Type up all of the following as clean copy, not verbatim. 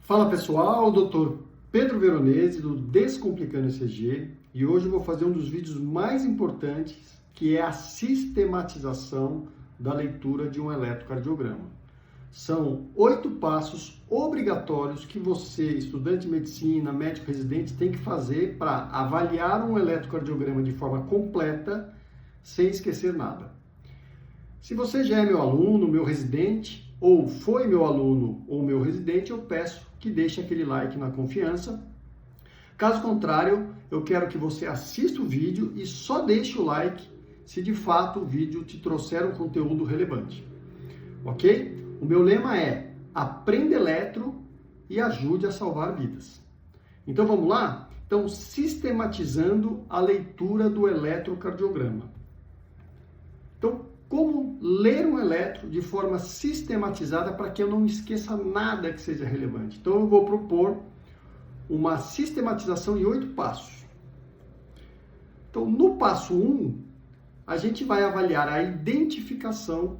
Fala pessoal, Dr. Pedro Veronese do Descomplicando ECG, e hoje eu vou fazer um dos vídeos mais importantes, que é a sistematização da leitura de um eletrocardiograma. São 8 passos obrigatórios que você, estudante de medicina, médico residente, tem que fazer para avaliar um eletrocardiograma de forma completa, sem esquecer nada. Se você já é meu aluno, meu residente, ou foi meu aluno ou meu residente, eu peço que deixe aquele like na confiança. Caso contrário, eu quero que você assista o vídeo e só deixe o like se de fato o vídeo te trouxer um conteúdo relevante. Ok? O meu lema é: aprenda eletro e ajude a salvar vidas. Então vamos lá? Então, sistematizando a leitura do eletrocardiograma. Então, como ler um eletro de forma sistematizada para que eu não esqueça nada que seja relevante. Então, eu vou propor uma sistematização em 8 passos. Então, no passo 1, a gente vai avaliar a identificação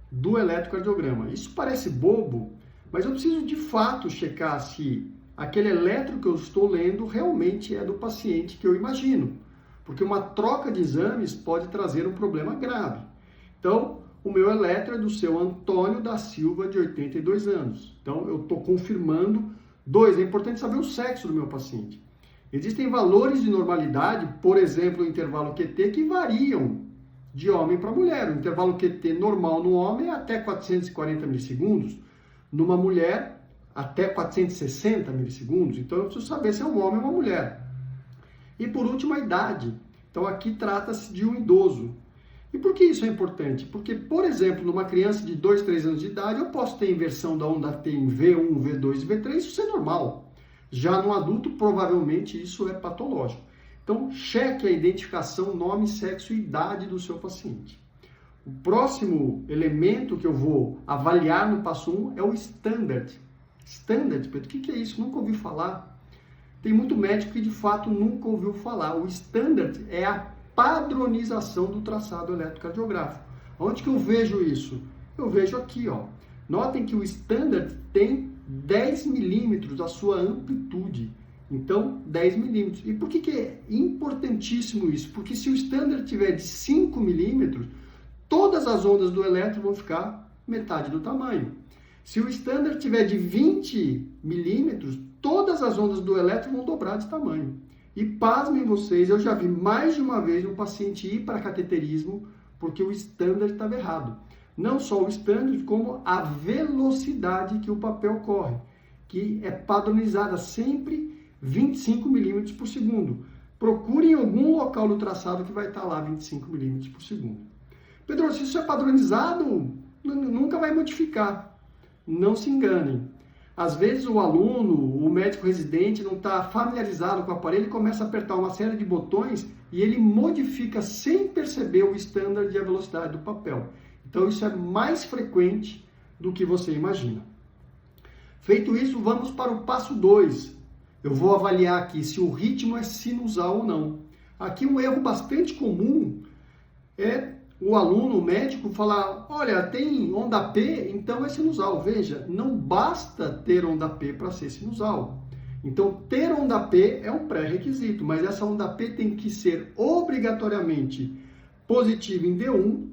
do eletrocardiograma. Isso parece bobo, mas eu preciso de fato checar se aquele eletro que eu estou lendo realmente é do paciente que eu imagino, porque uma troca de exames pode trazer um problema grave. Então, o meu eletro é do seu Antônio da Silva, de 82 anos. Então, eu estou confirmando. 2, é importante saber o sexo do meu paciente. Existem valores de normalidade, por exemplo, o intervalo QT, que variam de homem para mulher. O intervalo QT normal no homem é até 440 milissegundos, numa mulher até 460 milissegundos. Então, eu preciso saber se é um homem ou uma mulher. E, por último, a idade. Então, aqui trata-se de um idoso. E por que isso é importante? Porque, por exemplo, numa criança de 2, 3 anos de idade, eu posso ter inversão da onda T em V1, V2 e V3, isso é normal. Já no adulto, provavelmente, isso é patológico. Então, cheque a identificação, nome, sexo e idade do seu paciente. O próximo elemento que eu vou avaliar no passo 1 é o Standard. Standard, Pedro, o que é isso? Nunca ouvi falar. Tem muito médico que, de fato, nunca ouviu falar. O Standard é a padronização do traçado eletrocardiográfico. Onde que eu vejo isso? Eu vejo aqui, ó. Notem que o Standard tem 10 milímetros da sua amplitude. Então, 10 milímetros. E por que é importantíssimo isso? Porque se o Standard tiver de 5 milímetros, todas as ondas do eletro vão ficar metade do tamanho. Se o Standard tiver de 20 milímetros, todas as ondas do eletro vão dobrar de tamanho. E pasmem vocês, eu já vi mais de uma vez um paciente ir para cateterismo porque o Standard estava errado. Não só o Standard, como a velocidade que o papel corre, que é padronizada sempre 25 milímetros por segundo. Procurem algum local do traçado que vai estar lá 25 milímetros por segundo. Pedro, se isso é padronizado, nunca vai modificar. Não se enganem. Às vezes o aluno, o médico residente não está familiarizado com o aparelho e começa a apertar uma série de botões e ele modifica sem perceber o standard e a velocidade do papel. Então isso é mais frequente do que você imagina. Feito isso, vamos para o passo 2. Eu vou avaliar aqui se o ritmo é sinusal ou não. Aqui um erro bastante comum é o aluno, o médico, falar: olha, tem onda P, então é sinusal. Veja, não basta ter onda P para ser sinusal. Então, ter onda P é um pré-requisito, mas essa onda P tem que ser obrigatoriamente positiva em D1,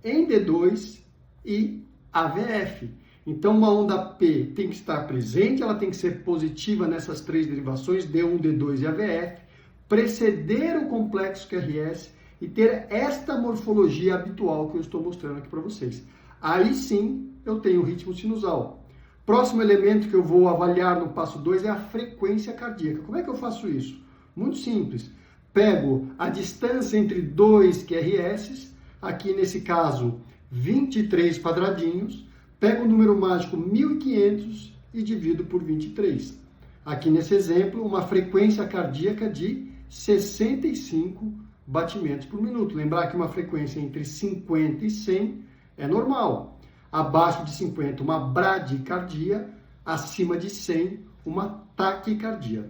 em D2 e AVF. Então, uma onda P tem que estar presente, ela tem que ser positiva nessas 3 derivações, D1, D2 e AVF, preceder o complexo QRS, e ter esta morfologia habitual que eu estou mostrando aqui para vocês. Aí sim, eu tenho o ritmo sinusal. Próximo elemento que eu vou avaliar no passo 2 é a frequência cardíaca. Como é que eu faço isso? Muito simples. Pego a distância entre 2 QRS, aqui nesse caso 23 quadradinhos, pego o número mágico 1500 e divido por 23. Aqui nesse exemplo, uma frequência cardíaca de 65 batimentos por minuto. Lembrar que uma frequência entre 50 e 100 é normal. Abaixo de 50, uma bradicardia. Acima de 100, uma taquicardia.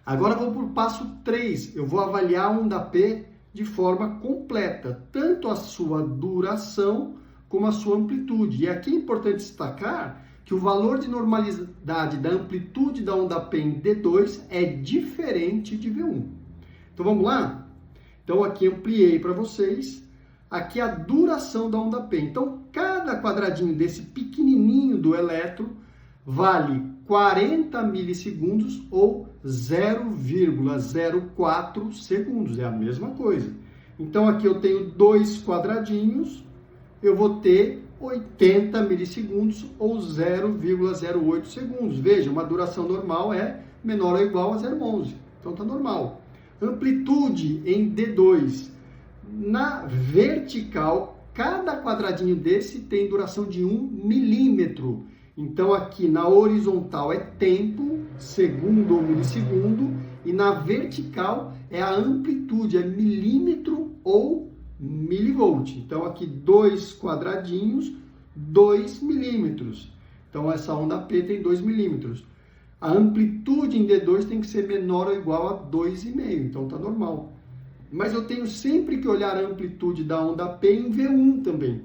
Agora vou para o passo 3. Eu vou avaliar a onda P de forma completa, tanto a sua duração como a sua amplitude. E aqui é importante destacar que o valor de normalidade da amplitude da onda P em D2 é diferente de V1. Então vamos lá? Então aqui ampliei para vocês, aqui a duração da onda P. Então cada quadradinho desse pequenininho do elétron vale 40 milissegundos ou 0,04 segundos, é a mesma coisa. Então aqui eu tenho 2 quadradinhos, eu vou ter 80 milissegundos ou 0,08 segundos. Veja, uma duração normal é menor ou igual a 0,11. Então está normal. Amplitude em D2. Na vertical, cada quadradinho desse tem duração de 1 milímetro. Então aqui na horizontal é tempo, segundo ou milissegundo, e na vertical é a amplitude, é milímetro ou milivolt. Então aqui 2 quadradinhos, 2 milímetros. Então essa onda P tem 2 milímetros. A amplitude em D2 tem que ser menor ou igual a 2,5, então está normal. Mas eu tenho sempre que olhar a amplitude da onda P em V1 também.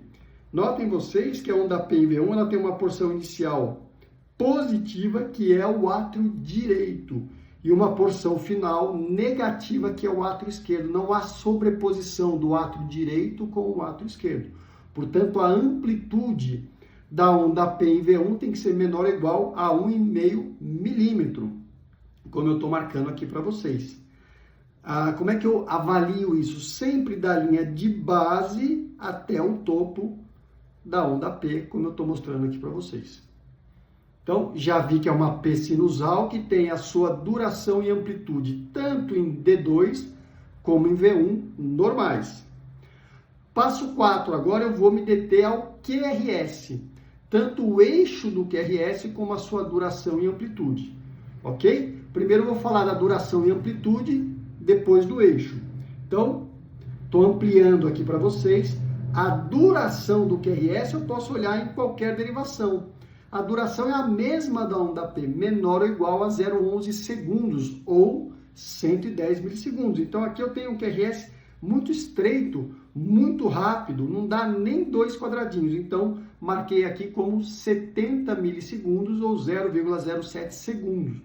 Notem vocês que a onda P em V1 ela tem uma porção inicial positiva, que é o átrio direito, e uma porção final negativa, que é o átrio esquerdo. Não há sobreposição do átrio direito com o átrio esquerdo. Portanto, a amplitude da onda P em V1 tem que ser menor ou igual a 1,5 milímetro, como eu estou marcando aqui para vocês. Como é que eu avalio isso? Sempre da linha de base até o topo da onda P, como eu estou mostrando aqui para vocês. Então, já vi que é uma P sinusal que tem a sua duração e amplitude tanto em D2 como em V1 normais. Passo 4, agora eu vou me deter ao QRS, tanto o eixo do QRS como a sua duração e amplitude, ok? Primeiro eu vou falar da duração e amplitude, depois do eixo. Então, estou ampliando aqui para vocês. A duração do QRS eu posso olhar em qualquer derivação. A duração é a mesma da onda P, menor ou igual a 0,11 segundos ou 110 milissegundos. Então aqui eu tenho um QRS muito estreito, muito rápido, não dá nem 2 quadradinhos. Então marquei aqui como 70 milissegundos ou 0,07 segundos.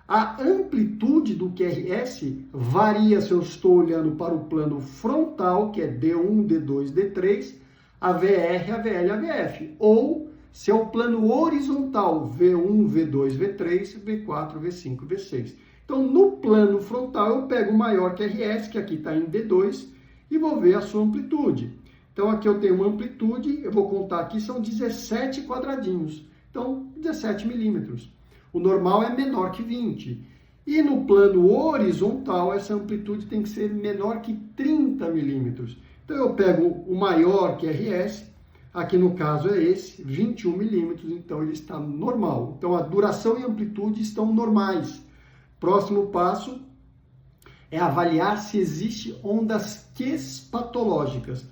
A amplitude do QRS varia se eu estou olhando para o plano frontal, que é D1, D2, D3, a VR, a VL, a VF, ou se é o plano horizontal, V1, V2, V3, V4, V5, V6. Então, no plano frontal, eu pego o maior QRS, que aqui está em D2, e vou ver a sua amplitude. Então, aqui eu tenho uma amplitude, eu vou contar aqui, são 17 quadradinhos. Então, 17 milímetros. O normal é menor que 20. E no plano horizontal, essa amplitude tem que ser menor que 30 milímetros. Então, eu pego o maior QRS, aqui no caso é esse, 21 milímetros, então ele está normal. Então, a duração e amplitude estão normais. Próximo passo é avaliar se existe ondas Q patológicas.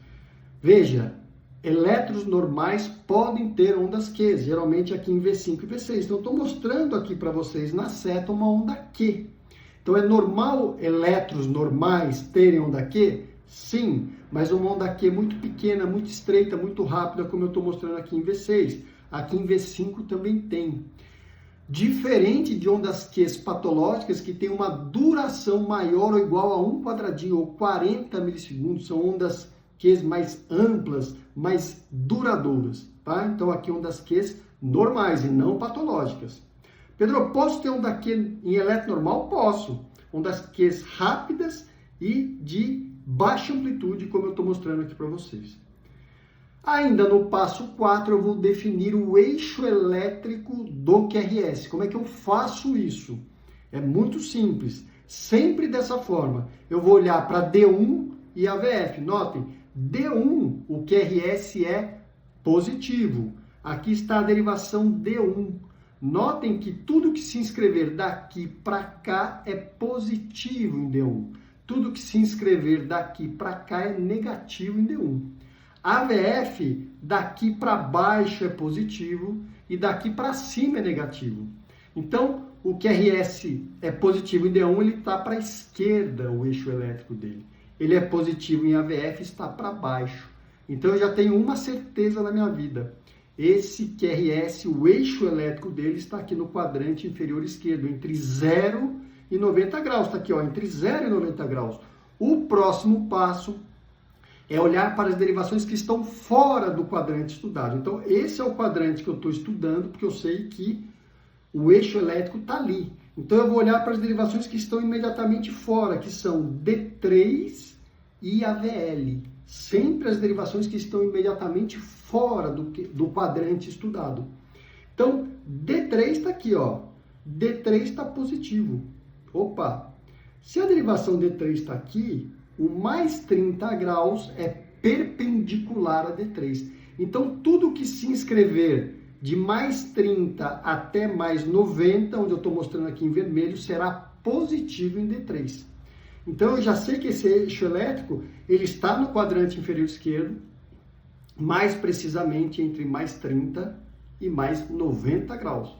Veja, elétrons normais podem ter ondas Q, geralmente aqui em V5 e V6. Então, estou mostrando aqui para vocês na seta uma onda Q. Então, é normal elétrons normais terem onda Q? Sim, mas uma onda Q muito pequena, muito estreita, muito rápida, como eu estou mostrando aqui em V6. Aqui em V5 também tem. Diferente de ondas Q patológicas, que tem uma duração maior ou igual a 1 quadradinho ou 40 milissegundos, são ondas Q mais amplas, mais duradouras, tá? Então aqui ondas Q normais e não patológicas. Pedro, eu posso ter onda Q em elétron normal? Posso. Ondas Q rápidas e de baixa amplitude, como eu estou mostrando aqui para vocês. Ainda no passo 4, eu vou definir o eixo elétrico do QRS. Como é que eu faço isso? É muito simples. Sempre dessa forma. Eu vou olhar para D1 e a VF. Notem, D1, o QRS é positivo. Aqui está a derivação D1. Notem que tudo que se inscrever daqui para cá é positivo em D1. Tudo que se inscrever daqui para cá é negativo em D1. A VF, daqui para baixo é positivo e daqui para cima é negativo. Então, o QRS é positivo em D1, ele está para a esquerda, o eixo elétrico dele. Ele é positivo em AVF, está para baixo. Então, eu já tenho uma certeza na minha vida. esse QRS, o eixo elétrico dele está aqui no quadrante inferior esquerdo, entre 0 e 90 graus. Está aqui, ó, entre 0 e 90 graus. O próximo passo é olhar para as derivações que estão fora do quadrante estudado. Então, esse é o quadrante que eu estou estudando, porque eu sei que o eixo elétrico está ali. Então, eu vou olhar para as derivações que estão imediatamente fora, que são D3 e AVL. Sempre as derivações que estão imediatamente fora do quadrante estudado. Então, D3 está aqui, ó. D3 está positivo. Opa! Se a derivação D3 está aqui, o mais 30 graus é perpendicular a D3. Então, tudo que se inscrever de mais 30 até mais 90, onde eu estou mostrando aqui em vermelho, será positivo em D3. Então, eu já sei que esse eixo elétrico ele está no quadrante inferior esquerdo, mais precisamente entre mais 30 e mais 90 graus.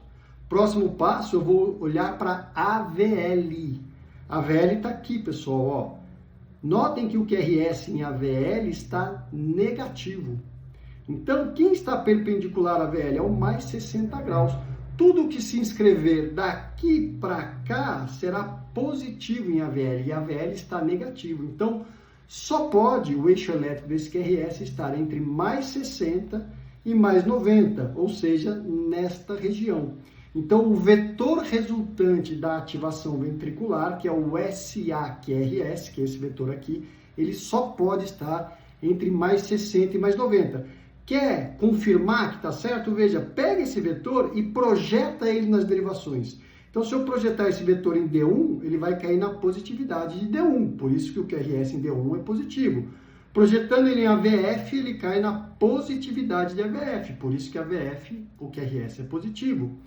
Próximo passo, eu vou olhar para AVL. AVL está aqui, pessoal, ó. Notem que o QRS em AVL está negativo. Então, quem está perpendicular a AVL é o mais 60 graus. Tudo que se inscrever daqui para cá será positivo em AVL, e AVL está negativo. Então, só pode o eixo elétrico desse QRS estar entre mais 60 e mais 90, ou seja, nesta região. Então, o vetor resultante da ativação ventricular, que é o SAQRS, que é esse vetor aqui, ele só pode estar entre mais 60 e mais 90. Quer confirmar que está certo? Veja, pega esse vetor e projeta ele nas derivações. Então, se eu projetar esse vetor em D1, ele vai cair na positividade de D1, por isso que o QRS em D1 é positivo. Projetando ele em AVF, ele cai na positividade de AVF, por isso que AVF, o QRS é positivo.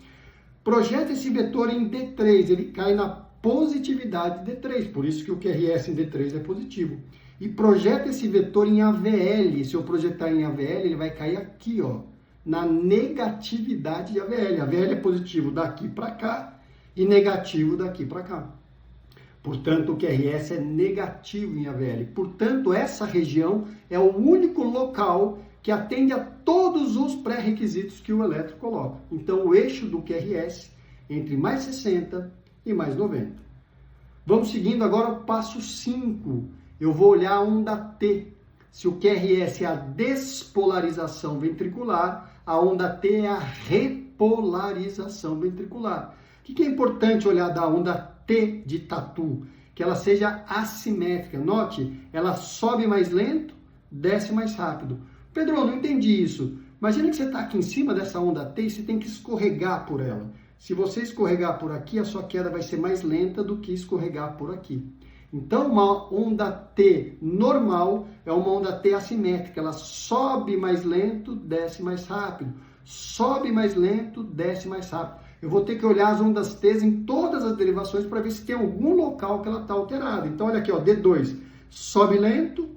Projeta esse vetor em D3, ele cai na positividade de D3, por isso que o QRS em D3 é positivo. E projeta esse vetor em AVL, se eu projetar em AVL, ele vai cair aqui, ó, na negatividade de AVL. AVL é positivo daqui para cá e negativo daqui para cá. Portanto, o QRS é negativo em AVL. Portanto, essa região é o único local que atende a todos os pré-requisitos que o elétrico coloca. Então, o eixo do QRS entre mais 60 e mais 90. Vamos seguindo agora o passo 5. Eu vou olhar a onda T. Se o QRS é a despolarização ventricular, a onda T é a repolarização ventricular. O que é importante olhar da onda T de tatu? Que ela seja assimétrica. Note, ela sobe mais lento, desce mais rápido. Pedro, eu não entendi isso. Imagina que você está aqui em cima dessa onda T e você tem que escorregar por ela. Se você escorregar por aqui, a sua queda vai ser mais lenta do que escorregar por aqui. Então, uma onda T normal é uma onda T assimétrica. Ela sobe mais lento, desce mais rápido. Sobe mais lento, desce mais rápido. Eu vou ter que olhar as ondas T em todas as derivações para ver se tem algum local que ela está alterada. Então, olha aqui, ó, D2, sobe lento,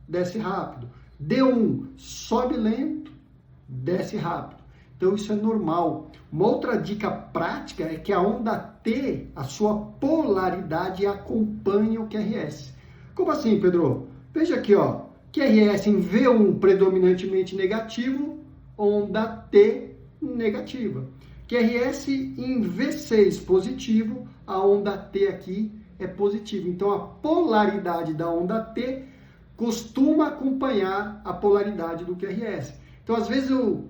desce rápido. D1, sobe lento, desce rápido. Então, isso é normal. Uma outra dica prática é que a onda T, a sua polaridade acompanha o QRS. Como assim, Pedro? Veja aqui, ó, QRS em V1 predominantemente negativo, onda T negativa. QRS em V6 positivo, a onda T aqui é positiva. Então, a polaridade da onda T costuma acompanhar a polaridade do QRS. Então, às vezes eu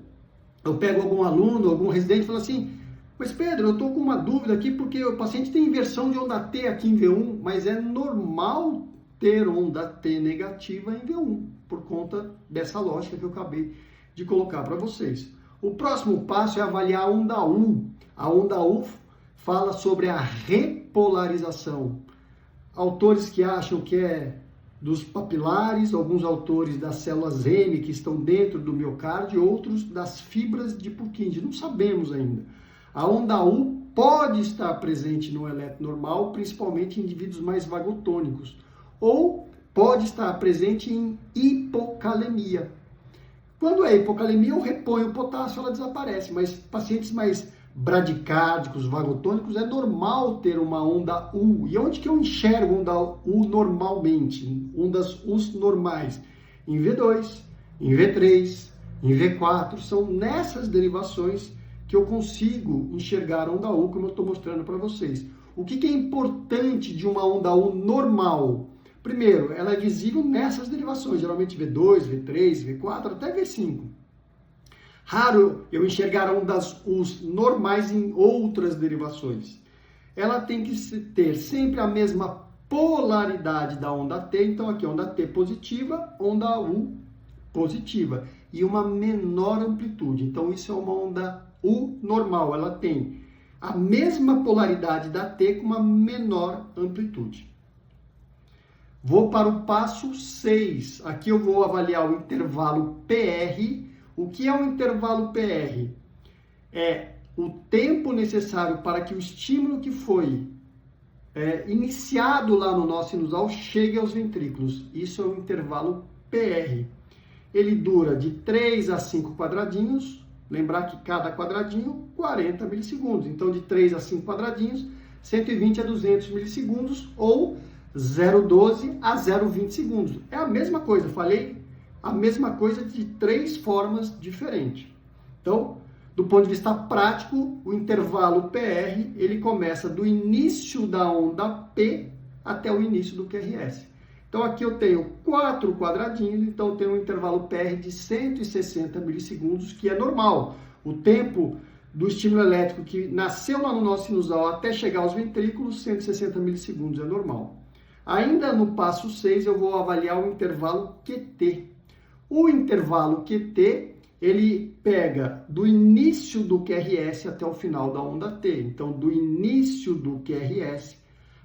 pego algum aluno, algum residente e falo assim, mas Pedro, eu estou com uma dúvida aqui porque o paciente tem inversão de onda T aqui em V1, mas é normal ter onda T negativa em V1, por conta dessa lógica que eu acabei de colocar para vocês. O próximo passo é avaliar a onda U. A onda U fala sobre a repolarização. Autores que acham que é dos papilares, alguns autores das células M que estão dentro do miocárdio, outros das fibras de Purkinje. Não sabemos ainda. A onda U pode estar presente no eletro normal, principalmente em indivíduos mais vagotônicos, ou pode estar presente em hipocalemia. Quando é hipocalemia, eu reponho o potássio, ela desaparece, mas pacientes mais bradicárdicos, vagotônicos, é normal ter uma onda U. E onde que eu enxergo onda U normalmente? Ondas U normais. Em V2, em V3, em V4. São nessas derivações que eu consigo enxergar a onda U, como eu estou mostrando para vocês. O que é importante de uma onda U normal? Primeiro, ela é visível nessas derivações, geralmente V2, V3, V4, até V5. Raro eu enxergar ondas U's normais em outras derivações. Ela tem que ter sempre a mesma polaridade da onda T, então aqui onda T positiva, onda U positiva, e uma menor amplitude. Então isso é uma onda U normal, ela tem a mesma polaridade da T com uma menor amplitude. Vou para o passo 6. Aqui eu vou avaliar o intervalo PR. O que é o intervalo PR? É o tempo necessário para que o estímulo que foi iniciado lá no nó sinusal chegue aos ventrículos. Isso é o intervalo PR. Ele dura de 3 a 5 quadradinhos. Lembrar que cada quadradinho, 40 milissegundos. Então, de 3 a 5 quadradinhos, 120 a 200 milissegundos ou 0,12 a 0,20 segundos. É a mesma coisa, falei a mesma coisa de 3 formas diferentes. Então, do ponto de vista prático, o intervalo PR, ele começa do início da onda P até o início do QRS. Então, aqui eu tenho 4 quadradinhos, então eu tenho um intervalo PR de 160 milissegundos, que é normal. O tempo do estímulo elétrico que nasceu lá no nó sinusal até chegar aos ventrículos, 160 milissegundos é normal. Ainda no passo 6, eu vou avaliar o intervalo QT. O intervalo QT, ele pega do início do QRS até o final da onda T. Então, do início do QRS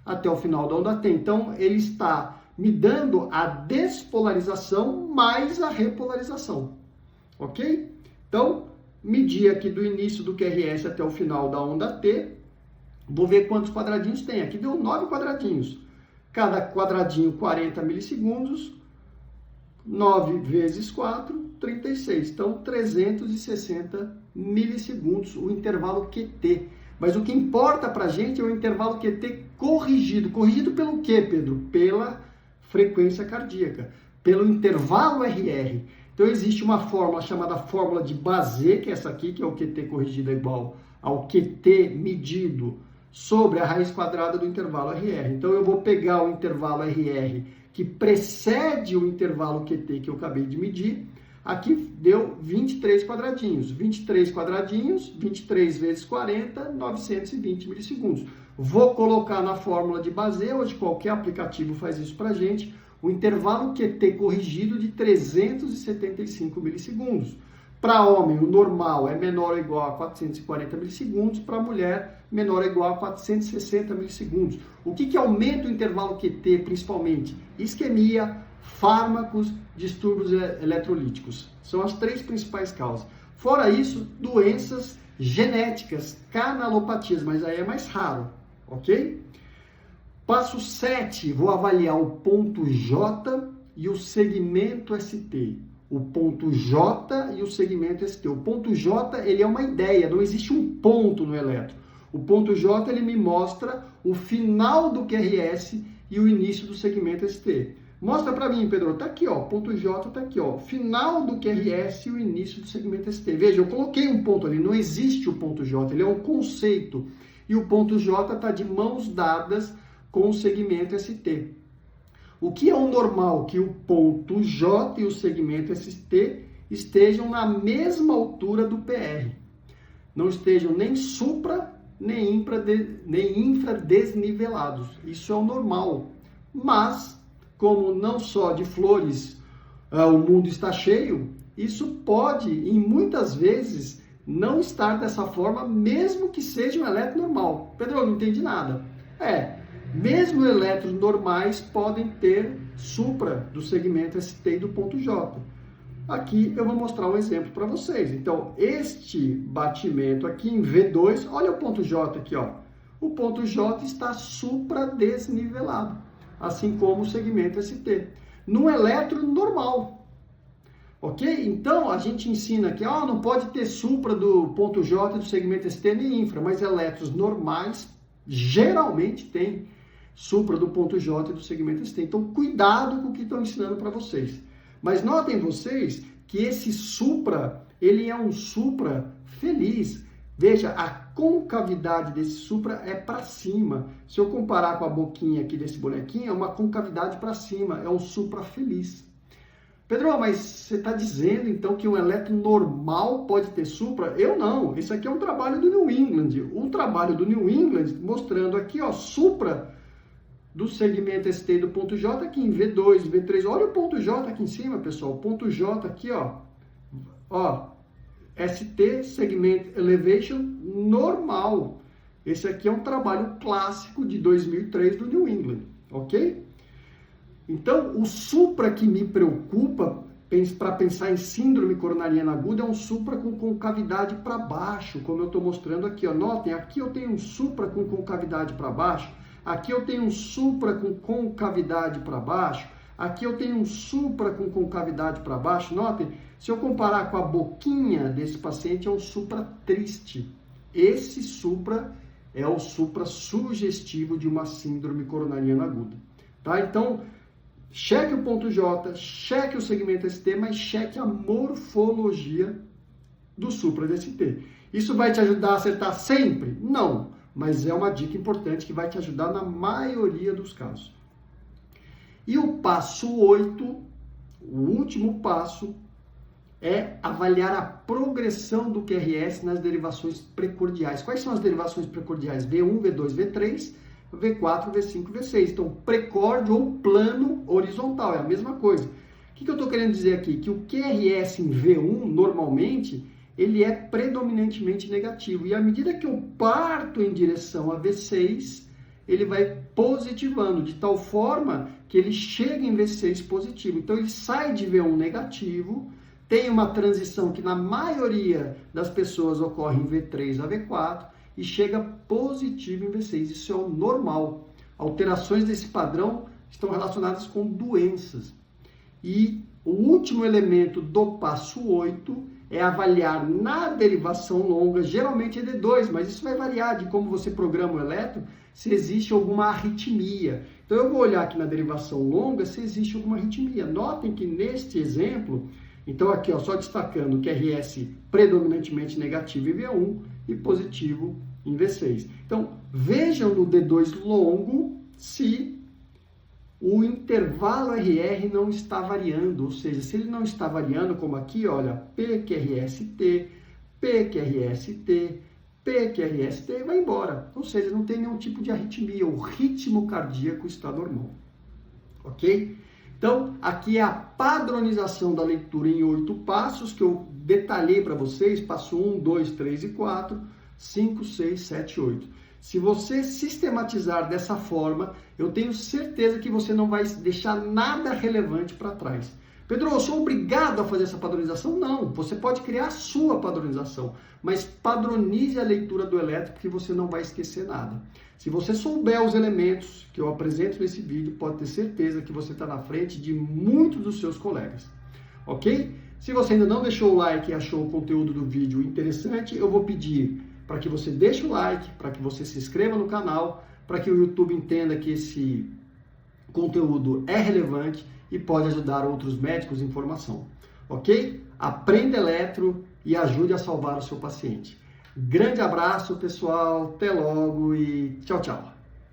até o final da onda T. Então, ele está me dando a despolarização mais a repolarização. Ok? Então, medir aqui do início do QRS até o final da onda T. Vou ver quantos quadradinhos tem. Aqui deu 9 quadradinhos. Cada quadradinho 40 milissegundos. 9 vezes 4, 36. Então, 360 milissegundos o intervalo QT. Mas o que importa para a gente é o intervalo QT corrigido. Corrigido pelo quê, Pedro? Pela frequência cardíaca, pelo intervalo RR. Então, existe uma fórmula chamada fórmula de Bazet, que é essa aqui, que é o QT corrigido é igual ao QT medido sobre a raiz quadrada do intervalo RR. Então, eu vou pegar o intervalo RR que precede o intervalo QT que eu acabei de medir. Aqui deu 23 quadradinhos. 23 quadradinhos, 23 vezes 40, 920 milissegundos. Vou colocar na fórmula de Bazet, hoje qualquer aplicativo faz isso para a gente, o intervalo QT corrigido de 375 milissegundos. Para homem, o normal é menor ou igual a 440 milissegundos, para mulher, menor ou igual a 460 milissegundos. O que aumenta o intervalo QT, principalmente? Isquemia, fármacos, distúrbios eletrolíticos. São as 3 principais causas. Fora isso, doenças genéticas, canalopatias, mas aí é mais raro, ok? Passo 7, vou avaliar o ponto J e o segmento ST. O ponto J e o segmento ST. O ponto J, ele é uma ideia, não existe um ponto no elétron. O ponto J, ele me mostra o final do QRS e o início do segmento ST. Mostra para mim, Pedro, tá aqui, ó, ponto J tá aqui, ó, final do QRS e o início do segmento ST. Veja, eu coloquei um ponto ali, não existe o ponto J, ele é um conceito. E o ponto J está de mãos dadas com o segmento ST. O que é o normal? Que o ponto J e o segmento ST estejam na mesma altura do PR. Não estejam nem supra, nem infradesnivelados. Isso é o normal. Mas, como não só de flores o mundo está cheio, isso pode, e muitas vezes, não estar dessa forma, mesmo que seja um elétron normal. Pedro, eu não entendi nada. Mesmo elétrons normais podem ter supra do segmento ST e do ponto J. Aqui eu vou mostrar um exemplo para vocês. Então, este batimento aqui em V2, olha o ponto J aqui, ó. O ponto J está supradesnivelado, assim como o segmento ST, num elétron normal. Ok? Então, a gente ensina que não pode ter supra do ponto J e do segmento ST nem infra, mas elétrons normais geralmente têm supra do ponto J e do segmento ST. Então, cuidado com o que estão ensinando para vocês. Mas notem vocês que esse supra, ele é um supra feliz. Veja, a concavidade desse supra é para cima. Se eu comparar com a boquinha aqui desse bonequinho, é uma concavidade para cima, é um supra feliz. Pedro, mas você está dizendo então que um elétron normal pode ter supra? Eu não. Isso aqui é um trabalho do New England. Um trabalho do New England mostrando aqui, ó, supra do segmento ST do ponto J aqui em V2, V3. Olha o ponto J aqui em cima, pessoal. O ponto J aqui, ó. ST, segment elevation normal. Esse aqui é um trabalho clássico de 2003 do New England, ok? Então, o supra que me preocupa para pensar em síndrome coronariana aguda é um supra com concavidade para baixo, como eu estou mostrando aqui. Ó. Notem, aqui eu tenho um supra com concavidade para baixo, aqui eu tenho um supra com concavidade para baixo, aqui eu tenho um supra com concavidade para baixo. Notem, se eu comparar com a boquinha desse paciente, é um supra triste. Esse supra é o supra sugestivo de uma síndrome coronariana aguda. Tá? Então, cheque o ponto J, cheque o segmento ST, mas cheque a morfologia do supra DST. Isso vai te ajudar a acertar sempre? Não, mas é uma dica importante que vai te ajudar na maioria dos casos. E o passo 8, o último passo, é avaliar a progressão do QRS nas derivações precordiais. Quais são as derivações precordiais? V1, V2, V3, V4, V5, V6. Então, precórdio ou plano horizontal, é a mesma coisa. O que eu estou querendo dizer aqui? Que o QRS em V1, normalmente, ele é predominantemente negativo. E à medida que eu parto em direção a V6, ele vai positivando, de tal forma que ele chega em V6 positivo. Então, ele sai de V1 negativo, tem uma transição que na maioria das pessoas ocorre em V3 a V4 e chega positivo em V6. Isso é o normal. Alterações desse padrão estão relacionadas com doenças. E o último elemento do passo 8 é avaliar na derivação longa, geralmente é D2, mas isso vai variar de como você programa o elétron, se existe alguma arritmia. Então eu vou olhar aqui na derivação longa se existe alguma arritmia. Notem que neste exemplo, então aqui ó, só destacando o QRS predominantemente negativo em V1 e positivo em V6. Então vejam no D2 longo se o intervalo RR não está variando, ou seja, se ele não está variando, como aqui, olha, PQRST, PQRST, PQRST, vai embora. Ou seja, não tem nenhum tipo de arritmia, o ritmo cardíaco está normal. Ok? Então, aqui é a padronização da leitura em 8 passos, que eu detalhei para vocês, passo 1, 2, 3 e 4, 5, 6, 7, 8. Se você sistematizar dessa forma, eu tenho certeza que você não vai deixar nada relevante para trás. Pedro, eu sou obrigado a fazer essa padronização? Não, você pode criar a sua padronização, mas padronize a leitura do elétrico que você não vai esquecer nada. Se você souber os elementos que eu apresento nesse vídeo, pode ter certeza que você está na frente de muitos dos seus colegas, ok? Se você ainda não deixou o like e achou o conteúdo do vídeo interessante, eu vou pedir para que você deixe o like, para que você se inscreva no canal, para que o YouTube entenda que esse conteúdo é relevante e pode ajudar outros médicos em formação, ok? Aprenda eletro e ajude a salvar o seu paciente. Grande abraço, pessoal, até logo e tchau, tchau!